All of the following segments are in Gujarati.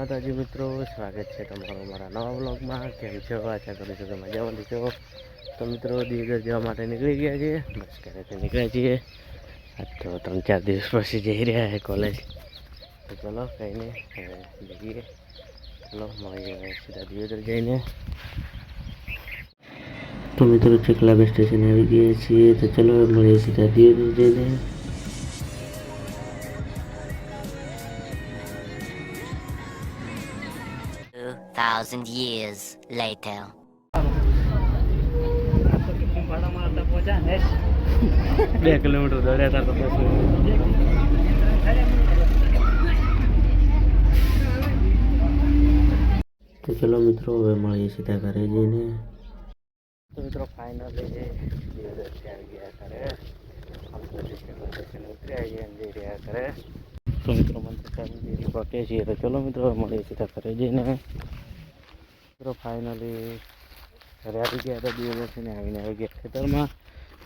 માતાજી મિત્રો, સ્વાગત છે તમારું મારા નવા વ્લોગમાં. કેમ છો? આશા કરું છું કે મજામાં છો. તો મિત્રો દિવેદર જવા માટે નીકળી ગયા છીએ, બસ ઘરેથી નીકળ્યા છીએ. આજ તો 3-4 દિવસ પછી જઈ રહ્યા છે કોલેજ. તો ચલો કંઈ નહીં, હવે જઈએ. ચલો મળીએ સીધા દિવેદર જઈને. તો મિત્રો ચકલા બસ સ્ટેશન આવી ગયા છીએ, તો ચલો મળીએ સીધા દિવેદર જઈને. 2,000 years later. 2 કિલોમીટર દોડ્યા હતા તો બસ. તો ચલો મિત્રો હવે મળીએ સીધા ઘરે જઈને. તો મિત્રો ફાઇનલી દિવેદરથી આવી ગયા ઘરે. ઉતરી જઈ રહ્યા ઘરે. તો મિત્રો મને પકે છીએ, તો ચલો મિત્રો મળીએ સીધા ઘરે જઈને. મિત્રો ફાઇનલી ઘરે આવી ગયા હતા દિવેદરથી ને આવીને આવી ગયા ખેતરમાં.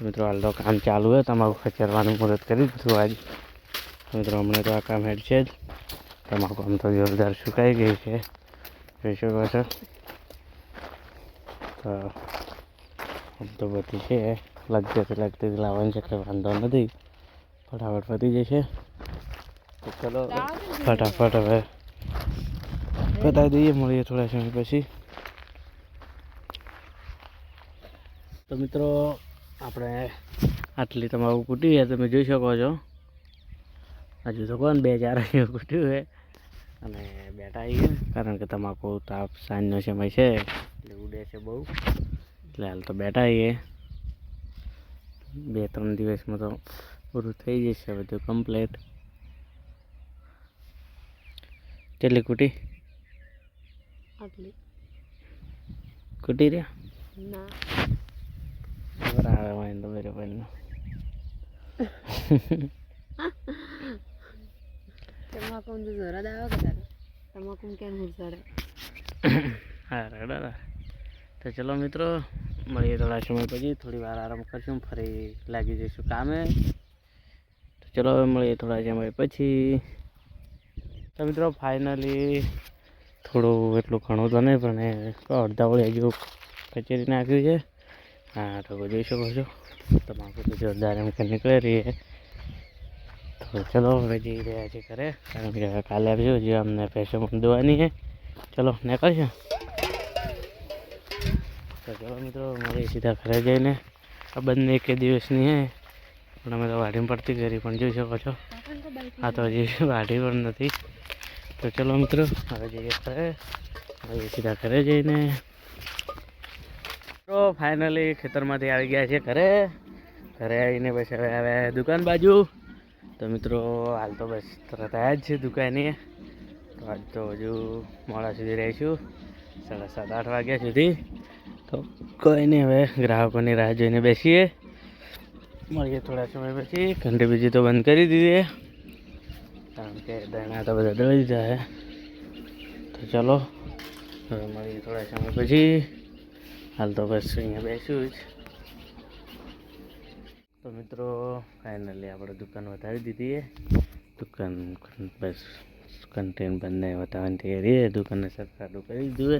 મિત્રો હાલ તો કામ ચાલુ હોય, તમાકુ ખચરવાનું મુહૂર્ત કરી દીધું આજ. મિત્રો હમણાં તો આ કામ હેડ છે જ. તમાકુ આમ તો જોરદાર સુકાઈ ગઈ છે, જોઈ શકો છો. તો આમ તો બધી છે લગતી લાવવાની છે, એટલે વાંધો નથી, ફટાફટ પતી જશે. તો ચલો ફટાફટ હવે પતાવી દઈએ, મળીએ થોડા સમય પછી. તો મિત્રો આપણે આટલી તમાકુ કૂટી છે, તમે જોઈ શકો છો. હજુ તો કોણ 2-4 અહીંયા કૂટ્યું છે અને બેઠા આવીએ, કારણ કે તમાકુ તાપ સાંજનો સમય છે એટલે ઉડે છે બહુ, એટલે હાલ તો બેઠા આવીએ. 2-3 દિવસમાં તો પૂરું થઈ જશે બધું કમ્પ્લીટ. કેટલી કૂટી? કૂટી રહ્યા ના બરાબર તો બરાબર. તમાકુ તો જોરદ આવે કે તારે તમાકુ કેમ હુસડે. હા રેડા. તો ચલો મિત્રો મળીએ થોડા સમય પછી, થોડી વાર આરામ કરશું, ફરી લાગી જઈશું કામે. તો ચલો હવે મળીએ થોડા સમય પછી. તો મિત્રો ફાઇનલી થોડું એટલું ઘણું તો નહીં, પણ અડધા વળી હજુ કચેરી નાખ્યું છે. હા તો જોઈ શકો છો, તમાકુ તો જોરદાર એમ કે નીકળી રહી છે. તો ચલો હવે જઈ રહ્યા છીએ ઘરે, કારણ કે કાલે આવ્યું જે અમને પૈસા દોવાની છે. ચલો નીકળશે. તો ચલો મિત્રો મળીએ સીધા ઘરે જઈને. આ બંને 1 દિવસની છે, પણ અમે તો વાઢીમાં પડતી કરી, પણ જોઈ શકો છો આ તો હજી વાઢી પણ નથી. તો ચલો મિત્રો હવે જઈએ ઘરે, મળીએ સીધા ઘરે જઈને. તો ફાઇનલી ખેતરમાંથી આવી ગયા છે ઘરે આવીને પછી હવે આવ્યા દુકાન બાજુ. તો મિત્રો હાલ તો બસ તરત આવ્યા જ છે દુકાને. તો આજ તો હજુ મોડા સુધી રહીશું, 7:30-8 વાગ્યા સુધી. તો કોઈ નહીં, હવે ગ્રાહકોની રાહ જોઈને બેસીએ. મળીએ થોડા સમય પછી. ઘંટી બીજી તો બંધ કરી દીધી, કારણ કે દણા તો બધા દળી દીધા છે. તો ચલો હવે મળીએ થોડા સમય પછી. હાલ તો બસ અહીંયા બેસ્યું જ. તો મિત્રો ફાઇનલી આપણે દુકાન વધારી દીધી છે. દુકાન બસ કન્ટેન બંને વધારવાની તૈયારી છે. દુકાનને સરખાડું કરી દીધું છે,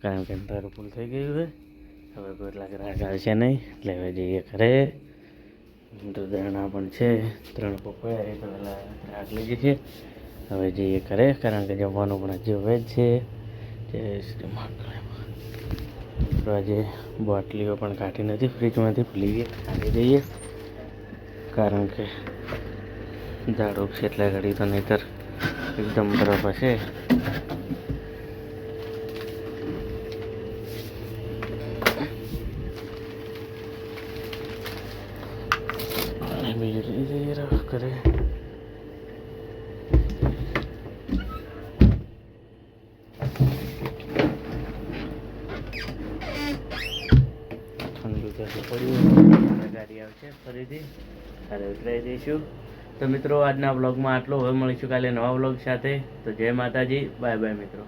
કારણ કે અંધારું ફૂલ થઈ ગયું છે. હવે કોઈ એટલા ગ્રાહક આવશે નહીં, એટલે હવે જઈએ ઘરે. તો દરણા પણ છે, 3 પપૈયા તો પેલા ગ્રાહક લઈ જશે. હવે જઈએ ઘરે, કારણ કે જમવાનું પણ હજી હવે જ છે. તો આજે બોટલીઓ પણ કાઢી નથી ફ્રીજમાંથી, ભૂલી ગઈ કાઢી દઈએ, કારણ કે ઝાડું છે એટલે ઘડી તો નહીંતર એકદમ બરફ હશે. બીજું લઈ જઈએ ઘરે. ગાડી આવશે ફરીથી, કાલે ઉતરાઈ દઈશું. તો મિત્રો આજના વ્લોગમાં આટલું. હવે મળીશું કાલે નવા વ્લોગ સાથે. તો જય માતાજી, બાય બાય મિત્રો.